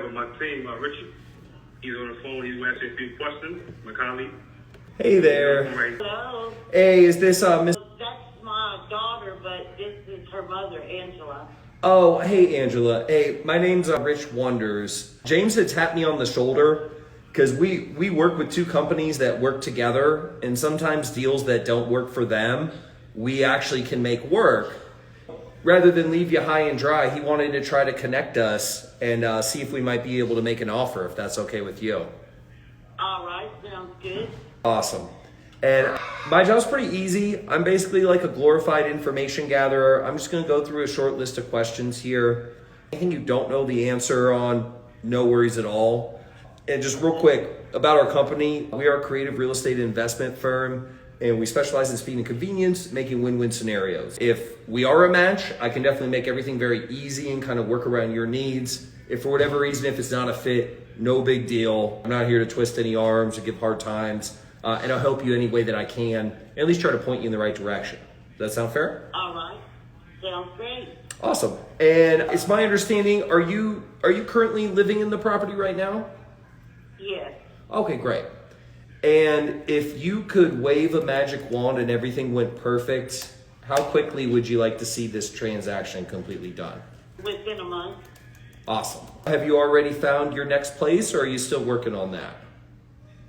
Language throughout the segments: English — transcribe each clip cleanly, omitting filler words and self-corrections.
with my team, Richard. He's on the phone. He's asking a few questions. My colleague. Hey there. Hello. Hey, is this Miss? That's my daughter, but this is her mother, Angela. Oh, hey Angela. Hey, my name's Rich Wonders. James had tapped me on the shoulder because we work with two companies that work together, and sometimes deals that don't work for them, we actually can make work. Rather than leave you high and dry, he wanted to try to connect us and see if we might be able to make an offer, if that's okay with you. All right, sounds good. Awesome. And my job's pretty easy. I'm basically like a glorified information gatherer. I'm just gonna go through a short list of questions here. Anything you don't know the answer on, no worries at all. And just real quick about our company, we are a creative real estate investment firm, and we specialize in speed and convenience, making win-win scenarios. If we are a match, I can definitely make everything very easy and kind of work around your needs. If for whatever reason, if it's not a fit, no big deal. I'm not here to twist any arms or give hard times. And I'll help you any way that I can, at least try to point you in the right direction. Does that sound fair? All right, sounds great. Awesome. And it's my understanding, are you currently living in the property right now? Yes. Okay, great. And if you could wave a magic wand and everything went perfect, how quickly would you like to see this transaction completely done? Within a month. Awesome. Have you already found your next place, or are you still working on that?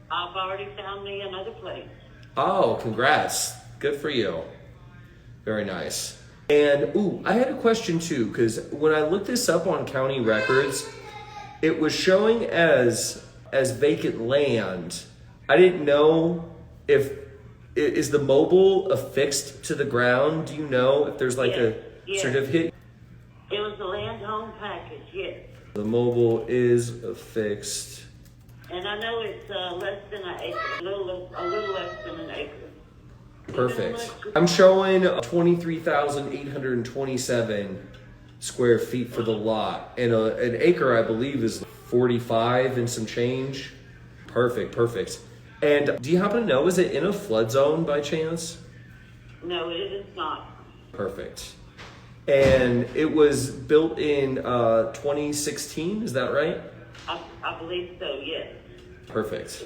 I've already found me another place. Oh, congrats. Good for you. Very nice. And, I had a question too, because when I looked this up on county records, it was showing as vacant land. I didn't know is the mobile affixed to the ground? Do you know if there's like a certificate? It was a land home package, yes. The mobile is affixed. And I know it's less than an acre, a little less than an acre. Perfect. I'm showing 23,827 square feet for the lot, and an acre I believe is 45 and some change. Perfect. And do you happen to know, is it in a flood zone by chance? No, it is not. Perfect. And it was built in 2016, is that right? I believe so, yes. Perfect.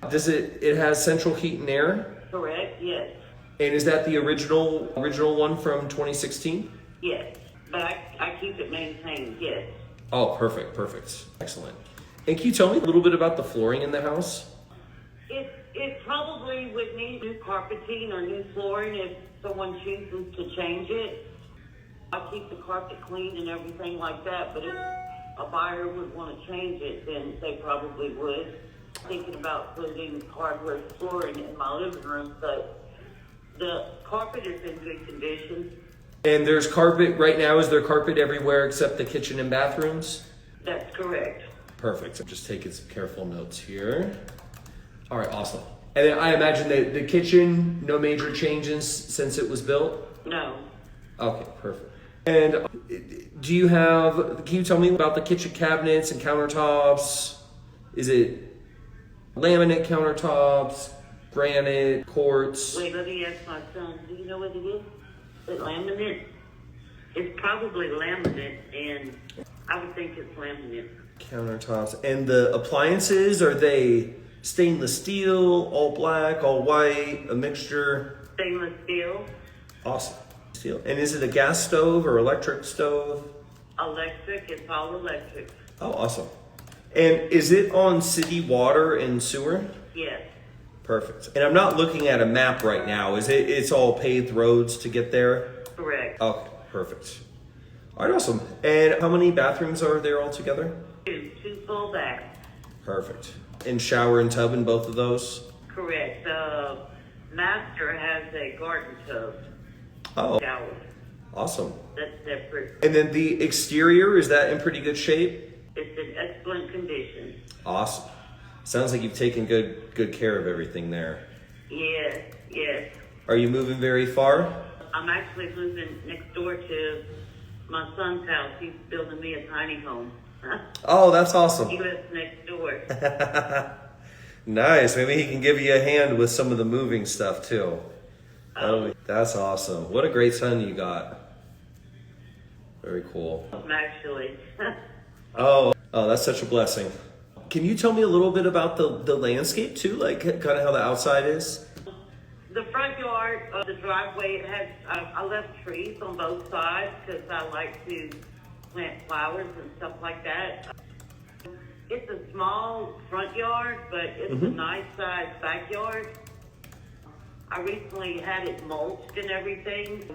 Does it has central heat and air? Correct, yes. And is that the original one from 2016? Yes, but I keep it maintained, yes. Oh, perfect. Excellent. And can you tell me a little bit about the flooring in the house? It probably would need new carpeting or new flooring if someone chooses to change it. I keep the carpet clean and everything like that, but if a buyer would want to change it, then they probably would. Thinking about putting hardwood flooring in my living room, but the carpet is in good condition. And there's carpet right now. Is there carpet everywhere except the kitchen and bathrooms? That's correct. Perfect. I'm just taking some careful notes here. All right, awesome. And then I imagine that the kitchen, no major changes since it was built? No. Okay, perfect. And can you tell me about the kitchen cabinets and countertops? Is it laminate countertops, granite, quartz? Wait, let me ask my son. Do you know what it is? Is it laminate? It's probably laminate, and I would think it's laminate. Countertops. And the appliances, are they stainless steel, all black, all white, a mixture? Stainless steel. Awesome. Steel. And is it a gas stove or electric stove? Electric. It's all electric. Oh, awesome. And is it on city water and sewer? Yes. Perfect. And I'm not looking at a map right now. It's all paved roads to get there? Correct. Okay, perfect. All right, awesome. And how many bathrooms are there altogether? Two full baths. Perfect. And shower and tub in both of those? Correct. The master has a garden tub. Oh, Shower. awesome. That's separate. And then the exterior, is that in pretty good shape? It's in excellent condition. Awesome. Sounds like you've taken good care of everything there. Yes. Are you moving very far? I'm actually moving next door to my son's house. He's building me a tiny home. Oh, that's awesome. He lives next door. Nice. Maybe he can give you a hand with some of the moving stuff too. That's awesome. What a great son you got. Very cool. Actually. Oh, Oh, that's such a blessing. Can you tell me a little bit about the landscape too, like kind of how the outside is? The front yard, the driveway, it has, I left trees on both sides because I like to plant flowers and stuff like that. It's a small front yard, but it's a nice sized backyard. I recently had it mulched and everything.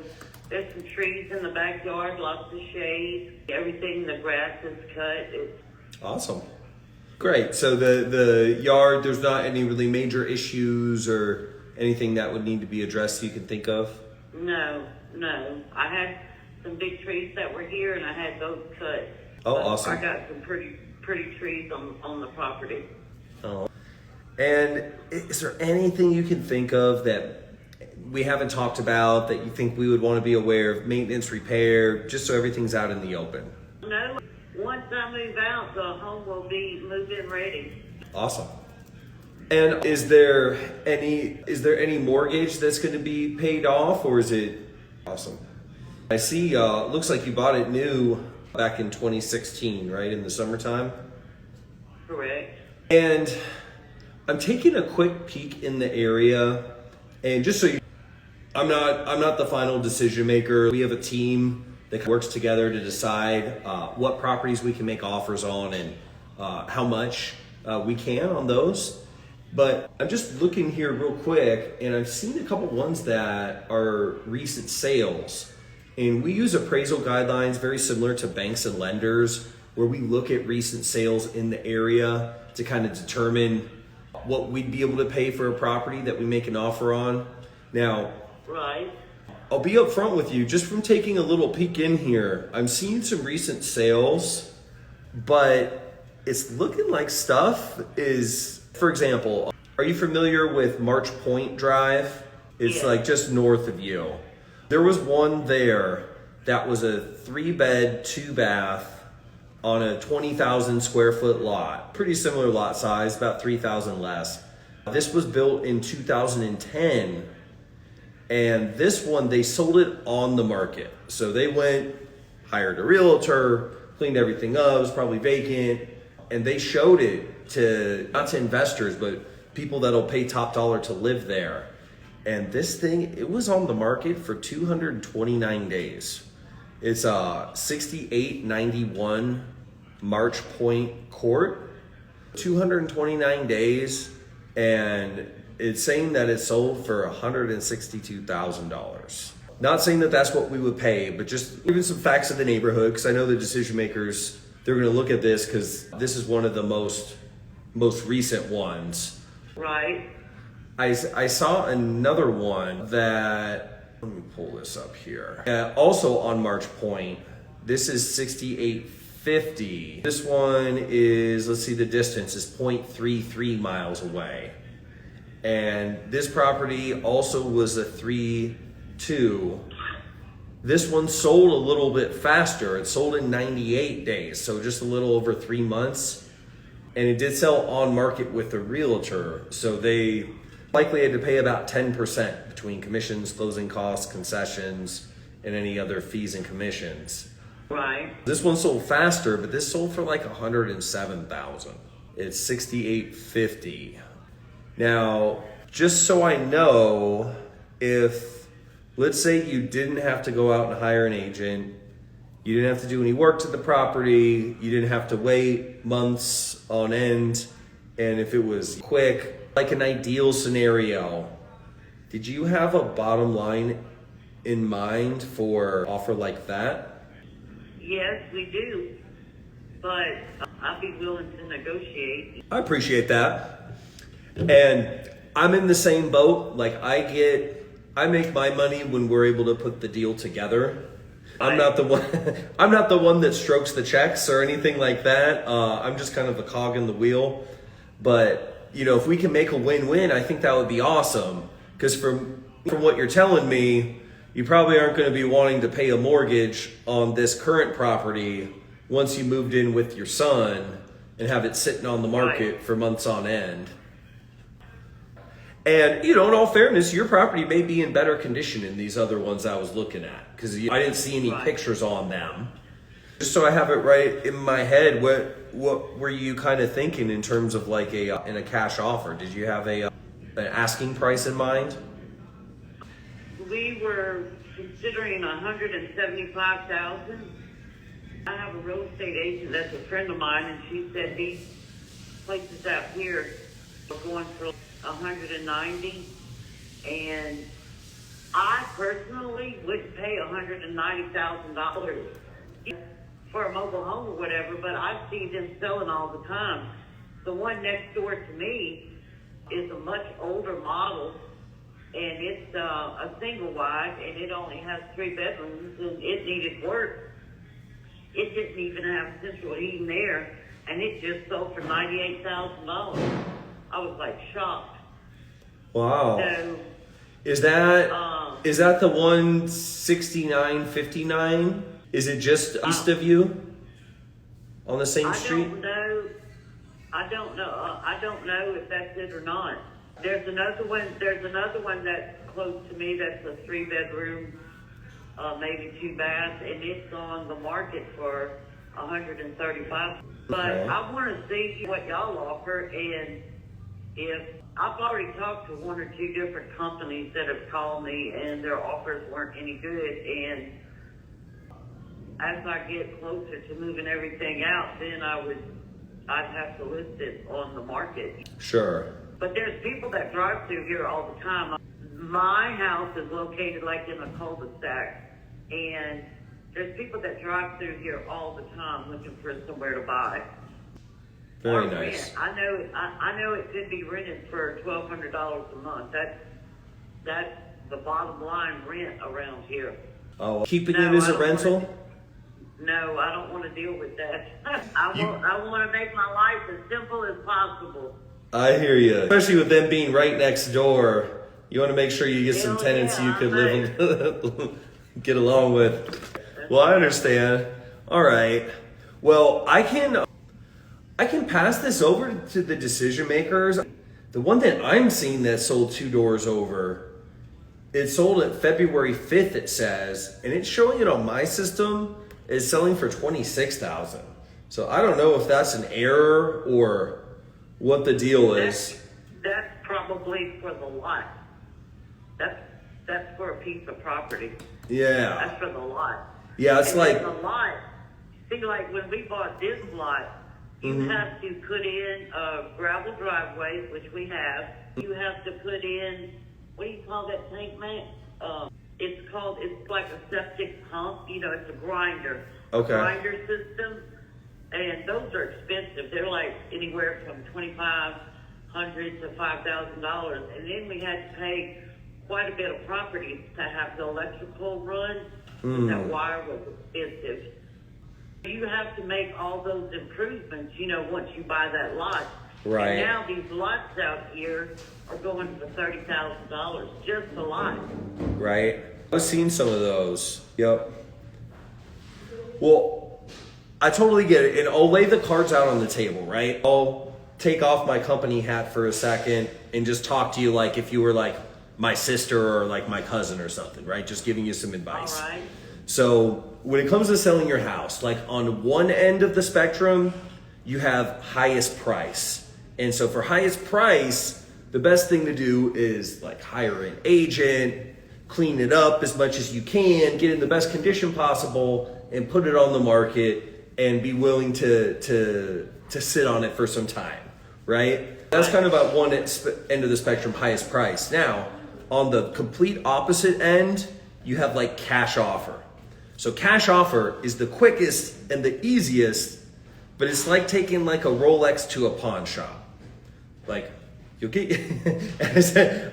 There's some trees in the backyard, lots of shade. Everything, the grass is cut. It's awesome. Great. So the yard, there's not any really major issues or anything that would need to be addressed you can think of? No. I had some big trees that were here, and I had those cut. Oh, but awesome. I got some pretty trees on the property. Oh. And is there anything you can think of that we haven't talked about that you think we would want to be aware of, maintenance, repair, just so everything's out in the open? No, once I move out, the home will be move-in ready. Awesome. And is there any mortgage that's going to be paid off, or is it awesome? I see. Looks like you bought it new back in 2016, right, in the summertime. Correct. And I'm taking a quick peek in the area, and just so you, I'm not the final decision maker. We have a team that works together to decide what properties we can make offers on and how much we can on those. But I'm just looking here real quick, and I've seen a couple ones that are recent sales. And we use appraisal guidelines very similar to banks and lenders, where we look at recent sales in the area to kind of determine what we'd be able to pay for a property that we make an offer on. Now, Right. I'll be upfront with you, just from taking a little peek in here, I'm seeing some recent sales, but it's looking like stuff is, for example, are you familiar with March Point Drive? It's like just north of you. There was one there that was a 3-bed, 2-bath on a 20,000 square foot lot. Pretty similar lot size, about 3,000 less. This was built in 2010. And this one, they sold it on the market. So they went, hired a realtor, cleaned everything up, it was probably vacant, and they showed it to, not to investors, but people that'll pay top dollar to live there. And this thing, it was on the market for 229 days. It's 6891 March Point Court, 229 days, and it's saying that it sold for $162,000. Not saying that that's what we would pay, but just giving some facts of the neighborhood, because I know the decision makers, they're going to look at this because this is one of the most recent ones. Right. I saw another one that, let me pull this up here. Also on March Point, this is 6850. This one is, let's see, the distance is 0.33 miles away. And this property also was a 3-2. This one sold a little bit faster. It sold in 98 days, so just a little over 3 months. And it did sell on market with a realtor, so they likely had to pay about 10% between commissions, closing costs, concessions, and any other fees and commissions. Right. This one sold faster, but this sold for like $107,000. It's $6850. Now, just so I know, if, let's say you didn't have to go out and hire an agent, you didn't have to do any work to the property, you didn't have to wait months on end, and if it was quick, like an ideal scenario, did you have a bottom line in mind for an offer like that? Yes, we do. But I'll be willing to negotiate. I appreciate that. And I'm in the same boat. Like I make my money when we're able to put the deal together. I'm not the one that strokes the checks or anything like that. I'm just kind of a cog in the wheel. But you know, if we can make a win-win, I think that would be awesome. Because from what you're telling me, you probably aren't going to be wanting to pay a mortgage on this current property once you moved in with your son and have it sitting on the market for months on end. And, you know, in all fairness, your property may be in better condition than these other ones I was looking at, because I didn't see any pictures on them. Just so I have it right in my head, what were you kind of thinking in terms of like in a cash offer? Did you have an asking price in mind? We were considering $175,000. I have a real estate agent that's a friend of mine, and she said these places out here are going for 190, and I personally wouldn't pay $190,000 for a mobile home or whatever, but I see them selling all the time. The one next door to me is a much older model, and it's a single wide, and it only has 3 bedrooms, and it needed work. It didn't even have central heating there, and it just sold for $98,000. I was like shocked. Wow. So, is that the 16959? Is it just east of you on the same street? I don't know if that's it or not. There's another one that's close to me that's a 3 bedroom, maybe 2 baths, and it's on the market for $135. But Okay. I want to see what y'all offer, and if I've already talked to 1 or 2 different companies that have called me, and their offers weren't any good. And as I get closer to moving everything out, then I'd have to list it on the market. Sure. But there's people that drive through here all the time. My house is located like in a cul-de-sac, and there's people that drive through here all the time looking for somewhere to buy. Very Or nice. rent. I know it could be rented for $1,200 a month. That's the bottom line rent around here. Oh, keeping No, it as I a don't rental? No, I don't want to deal with that. I want to make my life as simple as possible. I hear you. Especially with them being right next door, you want to make sure you get some Hell tenants yeah, you could right. get along with. Well, I understand. All right. Well, I can pass this over to the decision makers. The one that I'm seeing that sold 2 doors over, it sold at February 5th, it says, and it's showing it on my system is selling for $26,000. So I don't know if that's an error or what the deal is. That's probably for the lot. That's for a piece of property. Yeah. That's for the lot. Yeah, it's And like, the lot. See, like when we bought this lot, you have to put in gravel driveways, which we have. You have to put in, what do you call that tank, man? It's like a septic pump. You know, it's a grinder. Okay. Grinder system. And those are expensive. They're like anywhere from $2,500 to $5,000. And then we had to pay quite a bit of property to have the electrical run. That wire was expensive. You have to make all those improvements, you know, once you buy that lot. Right. And now these lots out here are going for $30,000, just the lot. right? I've seen some of those. Yep. Well, I totally get it. And I'll lay the cards out on the table, right? I'll take off my company hat for a second and just talk to you like if you were like my sister or like my cousin or something, right? Just giving you some advice. All right. So when it comes to selling your house, like on one end of the spectrum, you have highest price. And so for highest price, the best thing to do is like hire an agent, clean it up as much as you can, get in the best condition possible, and put it on the market and be willing to sit on it for some time, right? That's kind of about one end of the spectrum, highest price. Now, on the complete opposite end, you have like cash offer. So cash offer is the quickest and the easiest, but it's like taking like a Rolex to a pawn shop. Like you'll get,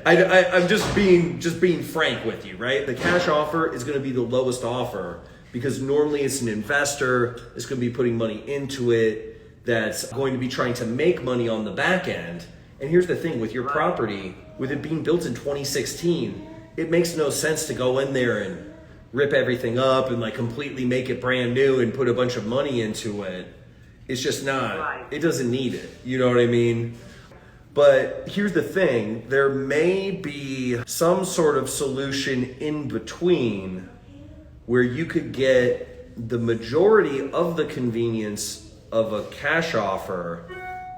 I'm just being frank with you, right? The cash offer is going to be the lowest offer because normally it's an investor that's going to be putting money into it that's going to be trying to make money on the back end. And here's the thing with your property, with it being built in 2016, it makes no sense to go in there and rip everything up and like completely make it brand new and put a bunch of money into it. It's just not, Right. It doesn't need it. You know what I mean? But here's the thing, there may be some sort of solution in between where you could get the majority of the convenience of a cash offer,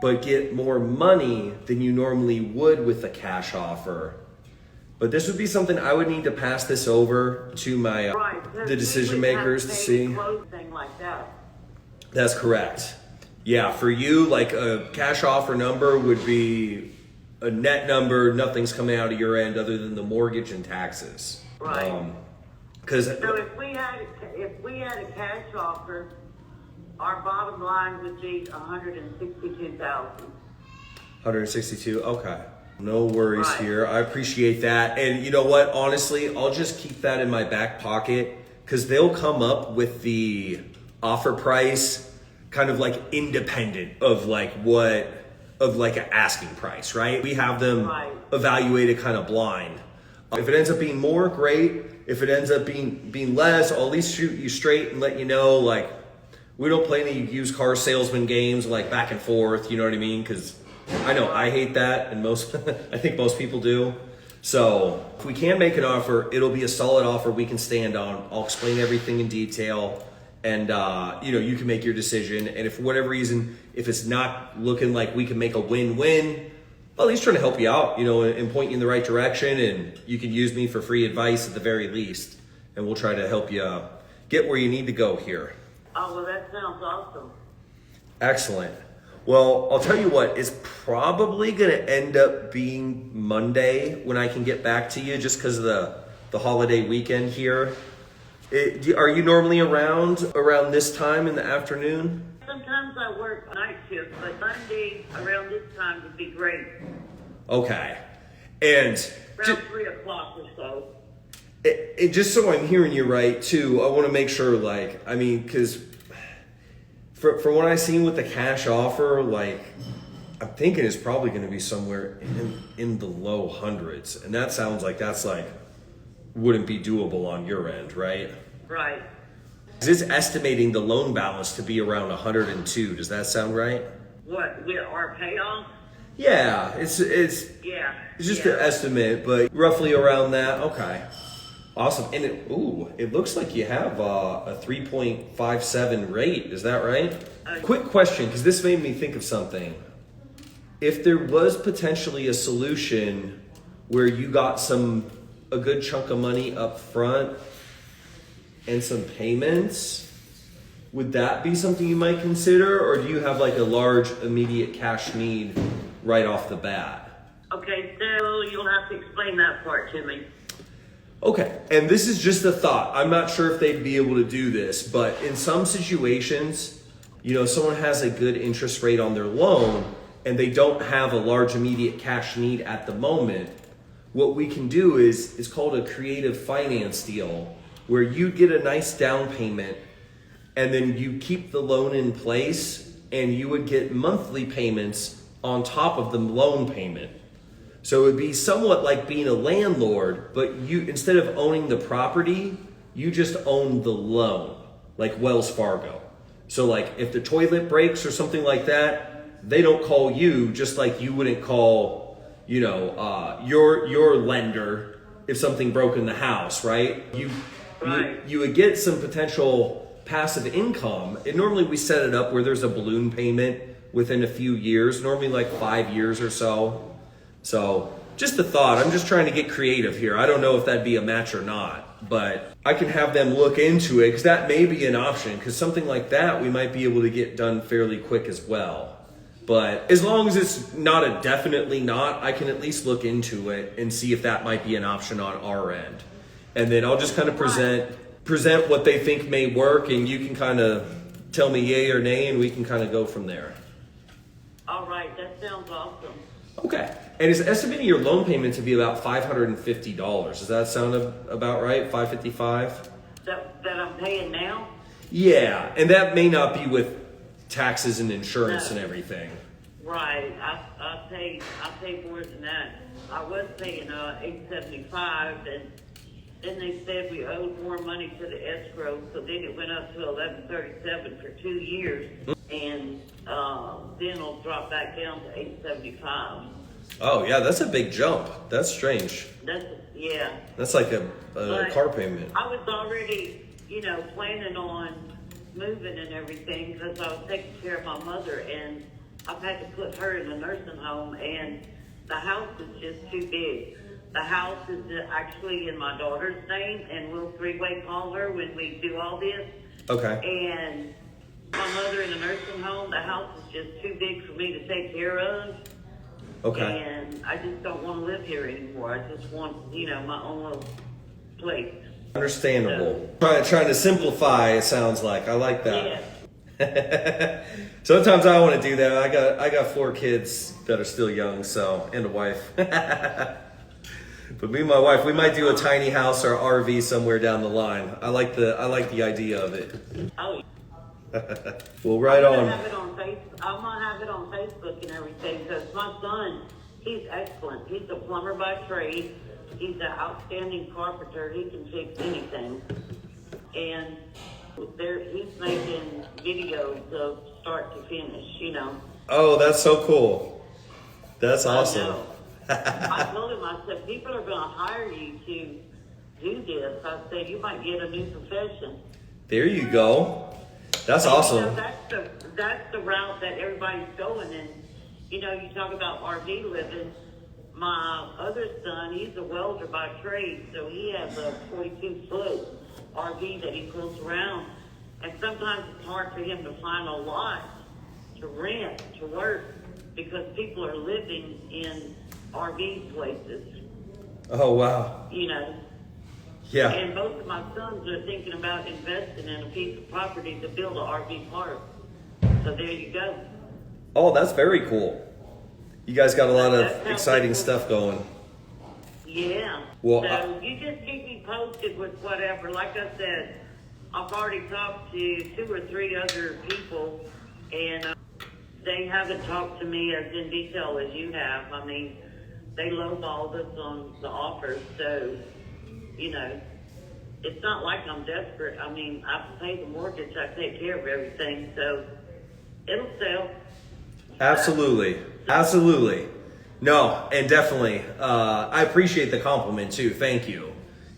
but get more money than you normally would with a cash offer. But this would be something I would need to pass this over to my the decision makers to see. Thing like that. That's correct. Yeah, for you, like a cash offer number would be a net number. Nothing's coming out of your end other than the mortgage and taxes. Right. So if we had a cash offer, our bottom line would be 162,000. 162. Okay. No worries Right. here. I appreciate that. And you know what? Honestly, I'll just keep that in my back pocket because they'll come up with the offer price kind of like independent of like an asking price, right? We have them evaluated kind of blind. If it ends up being more, great. If it ends up being less, I'll at least shoot you straight and let you know, like, we don't play any used car salesman games like back and forth, you know what I mean? Because I know I hate that, and I think most people do. So if we can make an offer, it'll be a solid offer we can stand on. I'll explain everything in detail, and you can make your decision. And if for whatever reason, if it's not looking like we can make a win-win, I'll at least trying to help you out, and point you in the right direction, and you can use me for free advice at the very least, and we'll try to help you get where you need to go here. Oh, well, that sounds awesome. Excellent. Well, I'll tell you what, it's probably going to end up being Monday when I can get back to you just because of the holiday weekend here. Are you normally around this time in the afternoon? Sometimes I work night shift, but Monday around this time would be great. Okay. And Around 3 o'clock or so. Just so I'm hearing you right, too, I want to make sure, because from what I've seen with the cash offer, I'm thinking it's probably going to be somewhere in the low hundreds. And that sounds like that's wouldn't be doable on your end, right? Right. It's estimating the loan balance to be around 102. Does that sound right? What, with our payoff? Yeah, it's just an estimate, but roughly around that. Okay. Awesome. And it looks like you have a 3.57 rate. Is that right? Quick question, because this made me think of something. If there was potentially a solution where you got a good chunk of money up front and some payments, would that be something you might consider, or do you have a large immediate cash need right off the bat? Okay, so you'll have to explain that part to me. Okay, and this is just a thought. I'm not sure if they'd be able to do this, but in some situations, someone has a good interest rate on their loan and they don't have a large immediate cash need at the moment. What we can do is called a creative finance deal, where you get a nice down payment and then you keep the loan in place and you would get monthly payments on top of the loan payment. So it would be somewhat like being a landlord, but you, instead of owning the property, you just own the loan, like Wells Fargo. So if the toilet breaks or something like that, they don't call you, just like you wouldn't call, your lender if something broke in the house, right? You would get some potential passive income. And normally we set it up where there's a balloon payment within a few years, normally 5 years or so. So just a thought. I'm just trying to get creative here. I don't know if that'd be a match or not, but I can have them look into it because that may be an option, because something like that we might be able to get done fairly quick as well. But as long as it's not a definitely not, I can at least look into it and see if that might be an option on our end. And then I'll just kind of present what they think may work, and you can kind of tell me yay or nay, and we can kind of go from there. All right, that sounds awesome. Okay. And it's estimating your loan payment to be about $550. Does that sound about right? $555? That I'm paying now? Yeah, and that may not be with taxes and insurance and everything. Right. I pay more than that. I was paying $875, and then they said we owed more money to the escrow, so then it went up to $1137 for 2 years, and then it'll drop back down to $875. Oh yeah, that's a big jump. That's strange. That's like a car payment. I was already, planning on moving and everything because I was taking care of my mother, and I've had to put her in a nursing home, and the house is just too big. The house is actually in my daughter's name, and we'll three-way call her when we do all this. Okay. And my mother in a nursing home, the house is just too big for me to take care of. Okay. And I just don't want to live here anymore. I just want, my own little place. Understandable. Trying to simplify, it sounds like. I like that. Yeah. Sometimes I want to do that. I got 4 kids that are still young, so, and a wife. But me and my wife, we might do a tiny house or RV somewhere down the line. I like the idea of it. Oh, Well, right I'm on. gonna have it on Facebook and everything because my son, he's excellent. He's a plumber by trade. He's an outstanding carpenter. He can fix anything. And he's making videos of start to finish, Oh, that's so cool. That's awesome. I know. I told him, I said, people are going to hire you to do this. I said, you might get a new profession. There you go. That's awesome. That's the route that everybody's going. And, you talk about RV living. My other son, he's a welder by trade, so he has a 42-foot RV that he pulls around. And sometimes it's hard for him to find a lot to rent, to work, because people are living in RV places. Oh, wow. Yeah. And both of my sons are thinking about investing in a piece of property to build an RV park. So there you go. Oh, that's very cool. You guys got a lot of exciting stuff going. Yeah. Well, so you just keep me posted with whatever. Like I said, I've already talked to 2 or 3 other people, and they haven't talked to me as in detail as you have. I mean, they lowballed us on the offers, so, it's not like I'm desperate. I mean, I pay the mortgage, I take care of everything, so it'll sell. Absolutely. Absolutely. No, and definitely. I appreciate the compliment too. Thank you.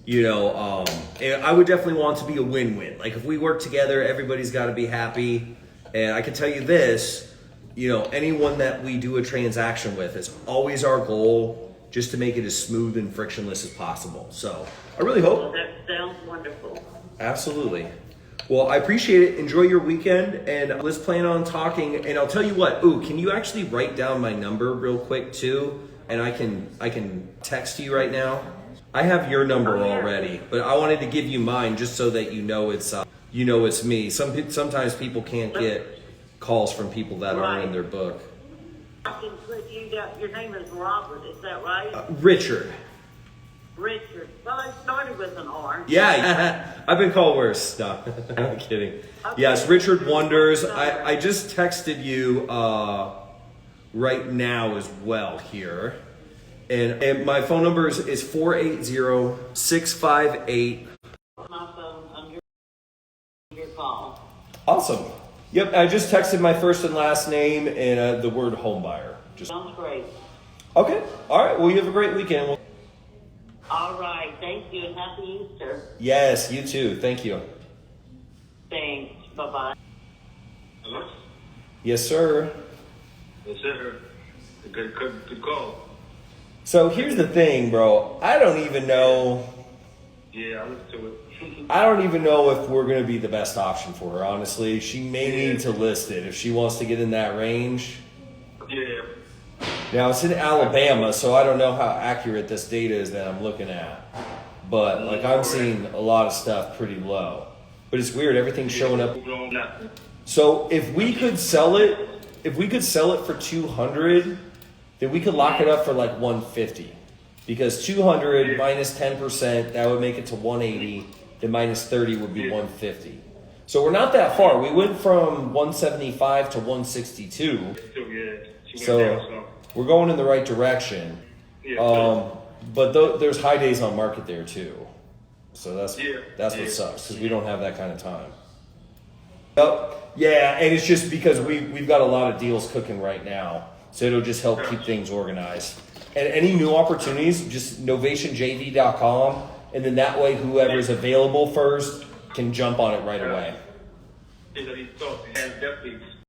I would definitely want to be a win-win. Like if we work together, everybody's got to be happy. And I can tell you this, anyone that we do a transaction with, it's always our goal just to make it as smooth and frictionless as possible. So I really hope. Well, that sounds wonderful. Absolutely. Well, I appreciate it. Enjoy your weekend, and let's plan on talking. And I'll tell you what. Ooh, can you actually write down my number real quick too? And I can text you right now. I have your number already, but I wanted to give you mine just so that it's me. Sometimes people can't get calls from people that aren't in their book. I can put you down. Your name is Robert, is that right? Richard. Richard. Well, I started with an R. Yeah, I've been called worse. No, I'm kidding. Okay. Yes, Richard Wonders. I just texted you right now as well here. And my phone number is 480-658. My phone under your call. Awesome. Yep, I just texted my first and last name and the word homebuyer. Sounds great. Okay. All right. Well, you have a great weekend. All right. Thank you, and happy Easter. Yes, you too. Thank you. Thanks. Bye-bye. Hello? Yes, sir. Yes, sir. Good call. So here's the thing, bro. I don't even know Yeah, I listened to it. I don't even know if we're going to be the best option for her, honestly. She may need to list it if she wants to get in that range. Yeah. Now, it's in Alabama, so I don't know how accurate this data is that I'm looking at. But, I'm seeing a lot of stuff pretty low. But it's weird, everything's showing up. So, if we could sell it for 200, then we could lock it up for 150. Because 200 minus 10%, that would make it to 180. Then minus 30 would be 150. So we're not that far. We went from 175 to 162. So we're going in the right direction. But there's high days on market there too. So that's what sucks because we don't have that kind of time. Yeah, and it's just because we've got a lot of deals cooking right now. So it'll just help keep things organized. And any new opportunities, just novationjv.com. And then that way, whoever's available first can jump on it right away. that he thought he has definitely